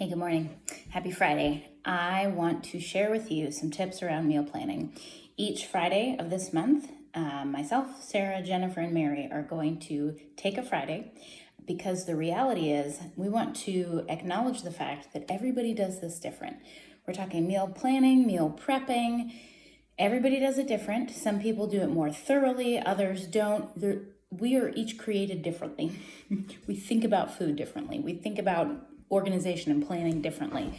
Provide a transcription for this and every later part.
Hey, good morning. Happy Friday. I want to share with you some tips around meal planning. Each Friday of this month, myself, Sarah, Jennifer, and Mary are going to take a Friday because the reality is we want to acknowledge the fact that everybody does this different. We're talking meal planning, meal prepping. Everybody does it different. Some people do it more thoroughly, others don't. We are each created differently. We think about food differently. We think about organization and planning differently.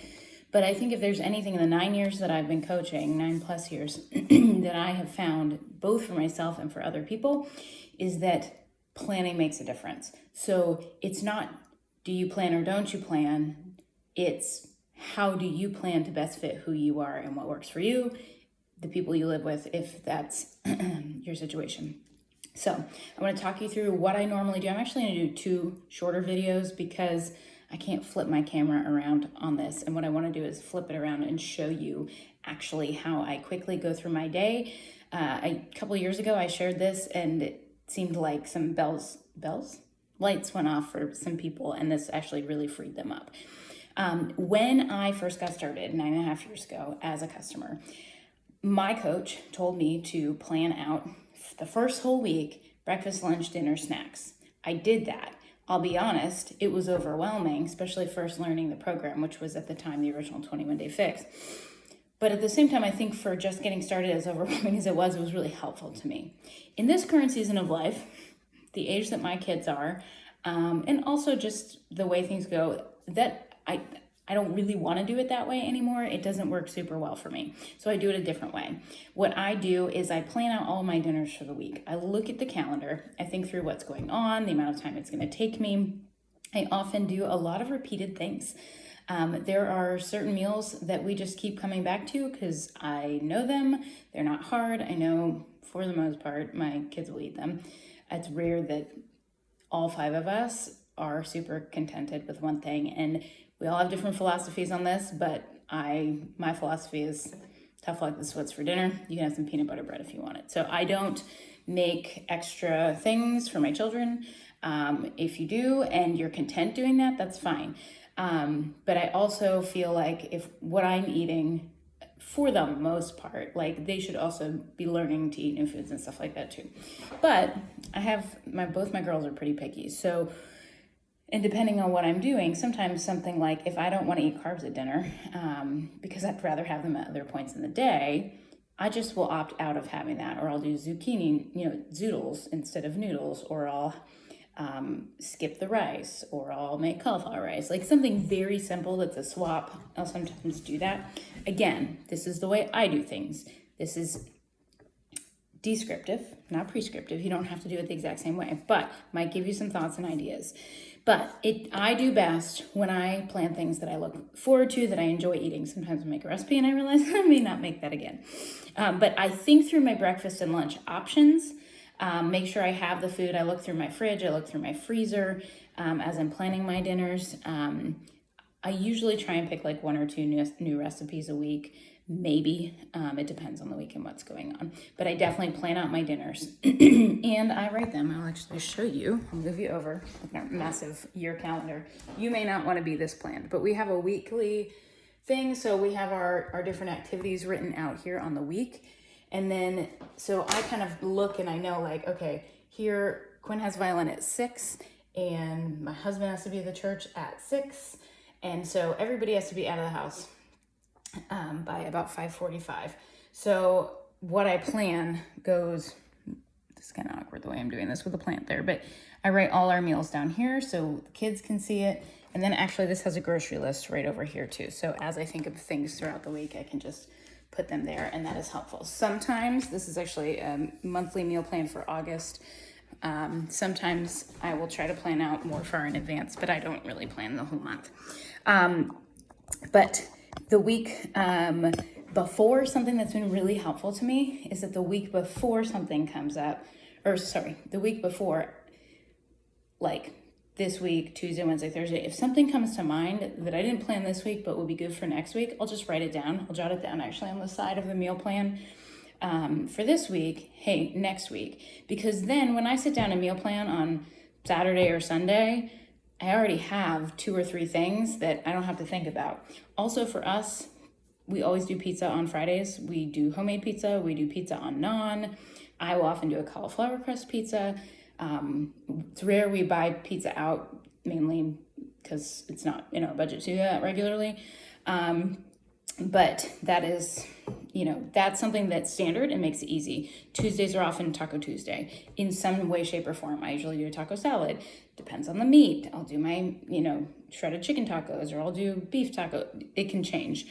But I think if there's anything in the 9 years that I've been coaching, 9+ years, that I have found both for myself and for other people, is that planning makes a difference. So it's not do you plan or don't you plan, it's how do you plan to best fit who you are and what works for you, the people you live with, if that's your situation. So I want to talk you through what I normally do. I'm actually going to do 2 shorter videos because I can't flip my camera around on this. And what I want to do is flip it around and show you actually how I quickly go through my day. A couple of years ago, I shared this and it seemed like some lights went off for some people, and this actually really freed them up. When I first got started 9.5 years ago as a customer, my coach told me to plan out the first whole week, breakfast, lunch, dinner, snacks. I did that. I'll be honest, it was overwhelming, especially first learning the program, which was at the time the original 21-day fix. But at the same time, I think for just getting started, as overwhelming as it was really helpful to me. In this current season of life, the age that my kids are, and also just the way things go, that I don't really want to do it that way anymore. It doesn't work super well for me. So I do it a different way. What I do is I plan out all my dinners for the week. I look at the calendar. I think through what's going on, the amount of time it's going to take me. I often do a lot of repeated things. There are certain meals that we just keep coming back to because I know them. They're not hard. I know for the most part, my kids will eat them. It's rare that all 5 of us are super contented with one thing, and we all have different philosophies on this, but my philosophy is tough luck, this is what's for dinner. You can have some peanut butter bread if you want it. So I don't make extra things for my children. If you do and you're content doing that, that's fine. But I also feel like if what I'm eating, for the most part, like they should also be learning to eat new foods and stuff like that too. But I have both my girls are pretty picky. So, and depending on what I'm doing, sometimes something like if I don't want to eat carbs at dinner, because I'd rather have them at other points in the day, I just will opt out of having that, or I'll do zucchini, zoodles instead of noodles, or I'll skip the rice, or I'll make cauliflower rice, like something very simple that's a swap. I'll sometimes do that. Again, this is the way I do things. This is descriptive, not prescriptive. You don't have to do it the exact same way, but might give you some thoughts and ideas. But I do best when I plan things that I look forward to, that I enjoy eating. Sometimes I make a recipe and I realize I may not make that again. But I think through my breakfast and lunch options, make sure I have the food. I look through my fridge, I look through my freezer as I'm planning my dinners. I usually try and pick like 1 or 2 new recipes a week. Maybe. It depends on the week and what's going on. But I definitely plan out my dinners and I write them. I'll actually show you. I'll move you over with our massive year calendar. You may not want to be this planned, but we have a weekly thing. So we have our different activities written out here on the week. And then, so I kind of look and I know like, okay, here Quinn has violin at 6 and my husband has to be at the church at 6. And so everybody has to be out of the house by about 5:45. So what I plan goes, this is kind of awkward the way I'm doing this with a plant there, but I write all our meals down here so the kids can see it. And then actually this has a grocery list right over here too. So as I think of things throughout the week, I can just put them there, and that is helpful. Sometimes, this is actually a monthly meal plan for August. Sometimes I will try to plan out more far in advance, but I don't really plan the whole month. But the week before, something that's been really helpful to me is that the week before something comes up, the week before, like this week, Tuesday, Wednesday, Thursday, if something comes to mind that I didn't plan this week but will be good for next week, I'll just write it down. I'll jot it down actually on the side of the meal plan for this week, hey, next week. Because then when I sit down and meal plan on Saturday or Sunday, I already have 2 or 3 things that I don't have to think about. Also for us, we always do pizza on Fridays. We do homemade pizza. We do pizza on naan. I will often do a cauliflower crust pizza. It's rare we buy pizza out, mainly because it's not in our budget to do that regularly. But that is, that's something that's standard and makes it easy. Tuesdays are often Taco Tuesday in some way, shape, or form. I usually do a taco salad. Depends on the meat. I'll do my, shredded chicken tacos, or I'll do beef taco. It can change.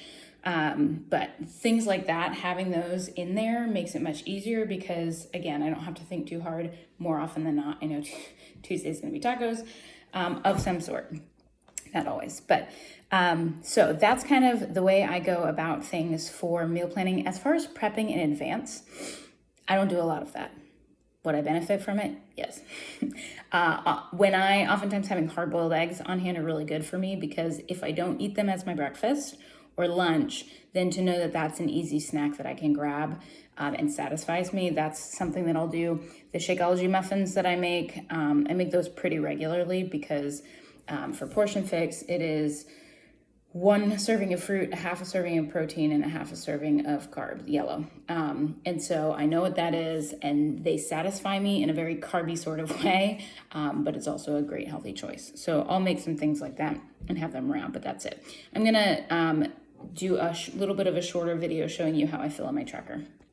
But things like that, having those in there makes it much easier because, again, I don't have to think too hard. More often than not, I know Tuesday's going to be tacos of some sort. Not always, but so that's kind of the way I go about things for meal planning. As far as prepping in advance, I don't do a lot of that. Would I benefit from it? Yes. When oftentimes having hard-boiled eggs on hand are really good for me because if I don't eat them as my breakfast or lunch, then to know that that's an easy snack that I can grab and satisfies me, that's something that I'll do. The Shakeology muffins that I make those pretty regularly because for Portion Fix, it is 1 serving of fruit, a half a serving of protein, and a half a serving of carb, yellow. And so I know what that is, and they satisfy me in a very carby sort of way, but it's also a great healthy choice. So I'll make some things like that and have them around, but that's it. I'm gonna do a little bit of a shorter video showing you how I fill in my tracker.